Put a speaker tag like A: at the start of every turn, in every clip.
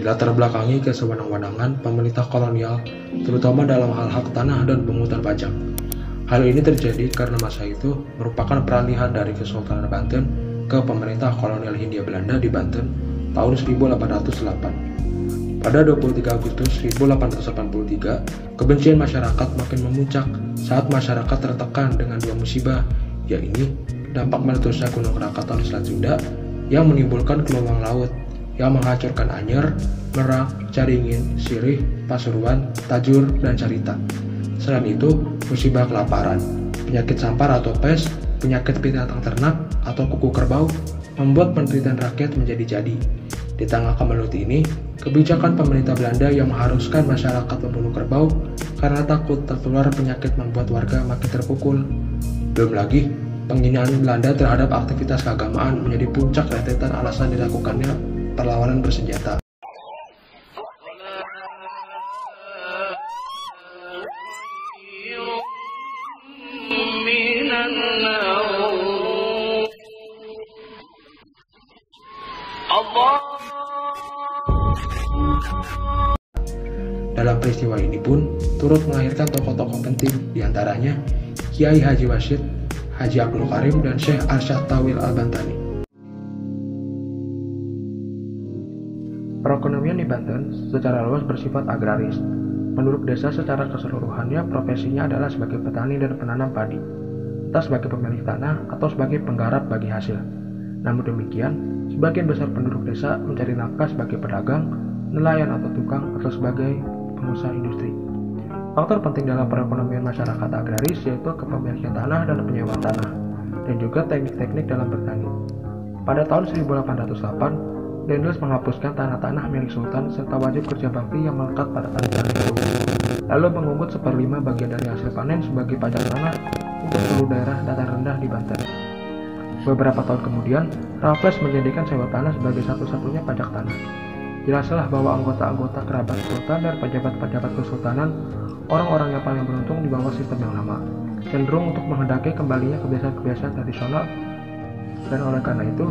A: Dilatar belakangi kesewenang-wenangan pemerintah kolonial, terutama dalam hal hak tanah dan pungutan pajak. Hal ini terjadi karena masa itu merupakan peralihan dari Kesultanan Banten ke pemerintah kolonial Hindia Belanda di Banten tahun 1808. Pada 23 Agustus 1883, kebencian masyarakat makin memuncak saat masyarakat tertekan dengan dua musibah, yaitu dampak meletusnya Gunung Krakatau di Selat Sunda yang menimbulkan gelombang laut yang menghancurkan Anyer, Merak, Caringin, Sirih, Pasuruan, Tajur, dan Carita. Selain itu, musibah kelaparan, penyakit sampar atau pes, penyakit binatang ternak, atau kuku kerbau membuat penderitaan rakyat menjadi-jadi. Di tengah kemelut ini, kebijakan pemerintah Belanda yang mengharuskan masyarakat membunuh kerbau karena takut tertular penyakit membuat warga makin terpukul. Belum lagi, penghinaan Belanda terhadap aktivitas keagamaan menjadi puncak rentetan alasan dilakukannya perlawanan bersenjata. Dalam peristiwa ini pun turut melahirkan tokoh-tokoh penting, diantaranya Kiai Haji Wasyid, Haji Abdul Karim, dan Syekh Arsyad Tawil Al-Bantani. Perekonomian di Banten secara luas bersifat agraris. Penduduk desa secara keseluruhannya profesinya adalah sebagai petani dan penanam padi, entah sebagai pemilik tanah atau sebagai penggarap bagi hasil. Namun demikian, sebagian besar penduduk desa mencari nafkah sebagai pedagang, nelayan atau tukang, atau sebagai pengusaha industri. Faktor penting dalam perekonomian masyarakat agraris yaitu kepemilikan tanah dan penyewaan tanah, dan juga teknik-teknik dalam bertani. Pada tahun 1808, Dendels menghapuskan tanah-tanah milik sultan serta wajib kerja bakti yang melekat pada tanah-tanah itu, lalu mengungut 1/5 bagian dari hasil panen sebagai pajak tanah untuk seluruh daerah datar rendah di Banten. Beberapa tahun kemudian, Raffles menjadikan sewa tanah sebagai satu-satunya pajak tanah. Jelaslah bahwa anggota-anggota kerabat sultan dan pejabat-pejabat kesultanan, orang-orang yang paling beruntung di bawah sistem yang lama, cenderung untuk menghendaki kembalinya kebiasaan-kebiasaan tradisional, dan oleh karena itu,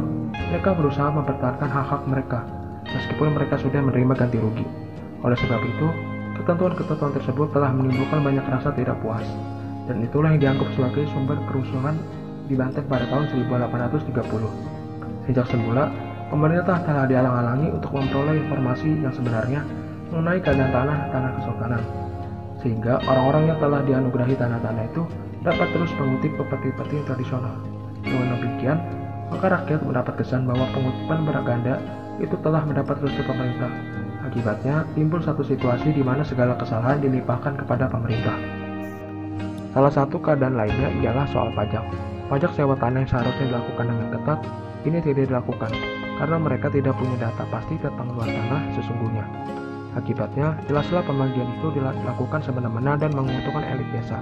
A: mereka berusaha mempertahankan hak-hak mereka, meskipun mereka sudah menerima ganti rugi. Oleh sebab itu, ketentuan-ketentuan tersebut telah menimbulkan banyak rasa tidak puas, dan itulah yang dianggap sebagai sumber kerusuhan di Banten pada tahun 1830. Sejak semula, pemerintah telah dialang-alangi untuk memperoleh informasi yang sebenarnya mengenai keadaan tanah kesultanan, sehingga orang-orang yang telah dianugerahi tanah-tanah itu dapat terus mengutip peti-peti tradisional. Dengan demikian, maka rakyat mendapat kesan bahwa pengutipan beraganda itu telah mendapat restu pemerintah. Akibatnya, timbul satu situasi di mana segala kesalahan dilimpahkan kepada pemerintah. Salah satu keadaan lainnya ialah soal pajak. Pajak sewa tanah yang seharusnya dilakukan dengan ketat, ini tidak dilakukan, karena mereka tidak punya data pasti tentang luas tanah sesungguhnya. Akibatnya, jelaslah pembagian itu dilakukan semena-mena dan menguntungkan elit desa,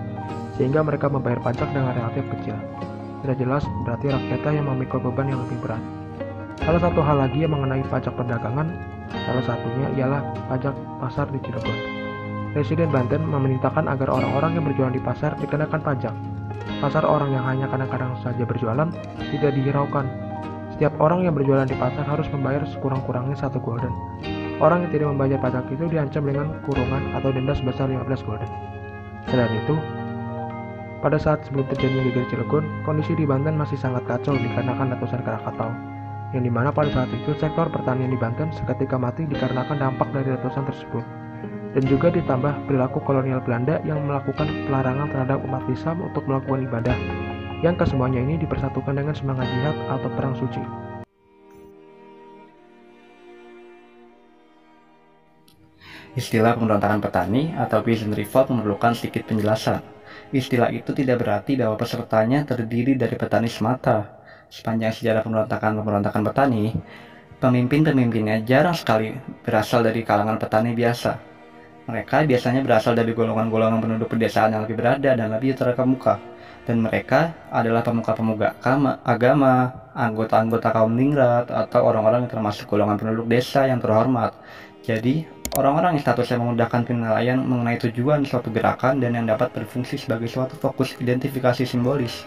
A: sehingga mereka membayar pajak dengan relatif kecil. Tidak jelas berarti rakyatnya yang memikul beban yang lebih berat. Salah satu hal lagi yang mengenai pajak perdagangan, salah satunya ialah pajak pasar di Cilegon. Presiden Banten memerintahkan agar orang-orang yang berjualan di pasar dikenakan pajak. Pasar orang yang hanya kadang-kadang saja berjualan tidak dihiraukan. Setiap orang yang berjualan di pasar harus membayar sekurang-kurangnya 1 gulden. Orang yang tidak membayar pajak itu diancam dengan kurungan atau denda sebesar 15 gulden. Selain itu, pada saat sebelum terjadinya Geger Cilegon, kondisi di Banten masih sangat kacau dikarenakan letusan Krakatau, yang dimana pada saat itu sektor pertanian di Banten seketika mati dikarenakan dampak dari letusan tersebut, dan juga ditambah perilaku kolonial Belanda yang melakukan pelarangan terhadap umat Islam untuk melakukan ibadah, yang kesemuanya ini dipersatukan dengan semangat jihad atau perang suci.
B: Istilah pemberontakan petani atau peasant revolt memerlukan sedikit penjelasan. Istilah itu tidak berarti bahwa pesertanya terdiri dari petani semata. Sepanjang sejarah pemberontakan petani, pemimpin-pemimpinnya jarang sekali berasal dari kalangan petani biasa. Mereka biasanya berasal dari golongan-golongan penduduk pedesaan yang lebih berada dan lebih terkemuka. Dan mereka adalah pemuka-pemuka agama, anggota-anggota kaum ningrat, atau orang-orang yang termasuk golongan penduduk desa yang terhormat. Jadi, orang-orang yang statusnya memudahkan penilaian mengenai tujuan suatu gerakan dan yang dapat berfungsi sebagai suatu fokus identifikasi simbolis.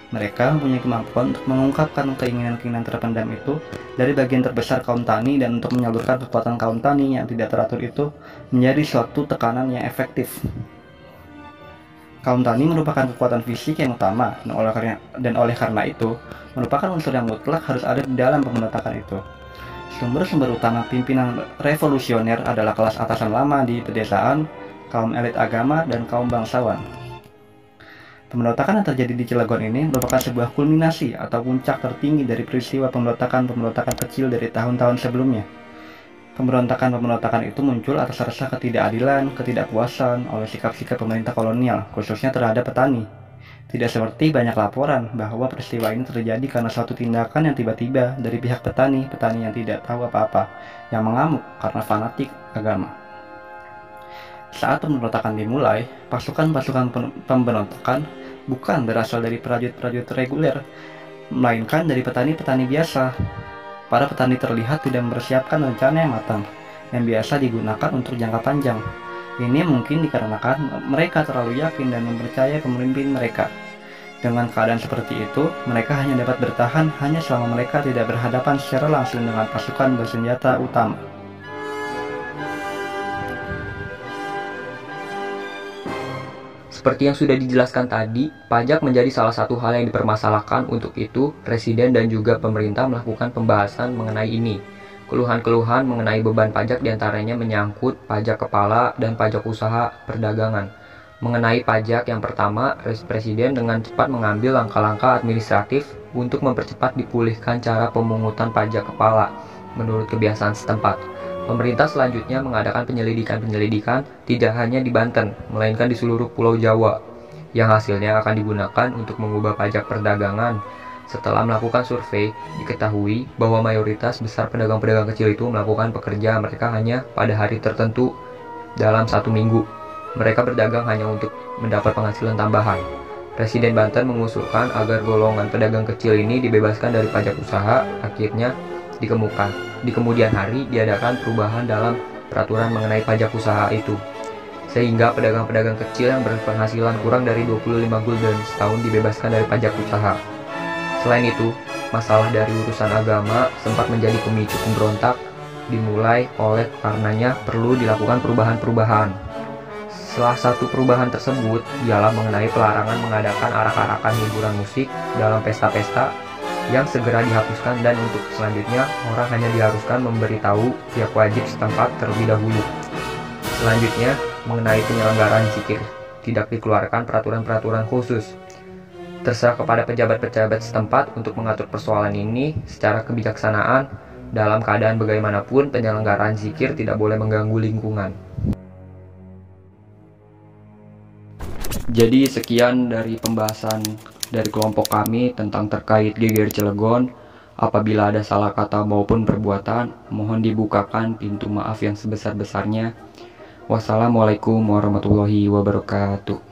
B: Mereka mempunyai kemampuan untuk mengungkapkan keinginan-keinginan terpendam itu dari bagian terbesar kaum tani dan untuk menyalurkan kekuatan kaum tani yang tidak teratur itu menjadi suatu tekanan yang efektif. Kaum tani merupakan kekuatan fisik yang utama dan oleh karena itu merupakan unsur yang mutlak harus ada di dalam pemberontakan itu. Sumber-sumber utama pimpinan revolusioner adalah kelas atasan lama di pedesaan, kaum elit agama, dan kaum bangsawan. Pemberontakan yang terjadi di Cilegon ini merupakan sebuah kulminasi atau puncak tertinggi dari peristiwa pemberontakan kecil dari tahun-tahun sebelumnya. Pemberontakan itu muncul atas rasa ketidakadilan, ketidakpuasan oleh sikap-sikap pemerintah kolonial, khususnya terhadap petani. Tidak seperti banyak laporan bahwa peristiwa ini terjadi karena suatu tindakan yang tiba-tiba dari pihak petani yang tidak tahu apa-apa, yang mengamuk karena fanatik agama. Saat pemberontakan dimulai, pasukan-pasukan pemberontakan bukan berasal dari prajurit-prajurit reguler, melainkan dari petani-petani biasa. Para petani terlihat tidak mempersiapkan rencana yang matang, yang biasa digunakan untuk jangka panjang. Ini mungkin dikarenakan mereka terlalu yakin dan mempercayai pemimpin mereka. Dengan keadaan seperti itu, mereka hanya dapat bertahan hanya selama mereka tidak berhadapan secara langsung dengan pasukan bersenjata utama.
C: Seperti yang sudah dijelaskan tadi, pajak menjadi salah satu hal yang dipermasalahkan. Untuk itu, Presiden dan juga pemerintah melakukan pembahasan mengenai ini. Keluhan-keluhan mengenai beban pajak diantaranya menyangkut pajak kepala dan pajak usaha perdagangan. Mengenai pajak yang pertama, Presiden dengan cepat mengambil langkah-langkah administratif untuk mempercepat dipulihkan cara pemungutan pajak kepala menurut kebiasaan setempat. Pemerintah selanjutnya mengadakan penyelidikan tidak hanya di Banten, melainkan di seluruh Pulau Jawa, yang hasilnya akan digunakan untuk mengubah pajak perdagangan. Setelah melakukan survei, diketahui bahwa mayoritas besar pedagang-pedagang kecil itu melakukan pekerja mereka hanya pada hari tertentu dalam 1 minggu. Mereka berdagang hanya untuk mendapat penghasilan tambahan. Presiden Banten mengusulkan agar golongan pedagang kecil ini dibebaskan dari pajak usaha. Akhirnya, di kemudian hari diadakan perubahan dalam peraturan mengenai pajak usaha itu, sehingga pedagang-pedagang kecil yang berpenghasilan kurang dari 25 gulden setahun dibebaskan dari pajak usaha. Selain itu, masalah dari urusan agama sempat menjadi pemicu pemberontak dimulai oleh karenanya perlu dilakukan perubahan-perubahan. Salah satu perubahan tersebut ialah mengenai pelarangan mengadakan arak-arakan hiburan musik dalam pesta-pesta yang segera dihapuskan, dan untuk selanjutnya orang hanya diharuskan memberitahu pihak wajib setempat terlebih dahulu. Selanjutnya, mengenai penyelenggaraan zikir, tidak dikeluarkan peraturan-peraturan khusus. Terserah kepada pejabat-pejabat setempat untuk mengatur persoalan ini secara kebijaksanaan. Dalam keadaan bagaimanapun, penyelenggaraan zikir tidak boleh mengganggu lingkungan. Jadi sekian dari pembahasan dari kelompok kami tentang terkait GGR Cilegon. Apabila ada salah kata maupun perbuatan, mohon dibukakan pintu maaf yang sebesar-besarnya. Wassalamualaikum warahmatullahi wabarakatuh.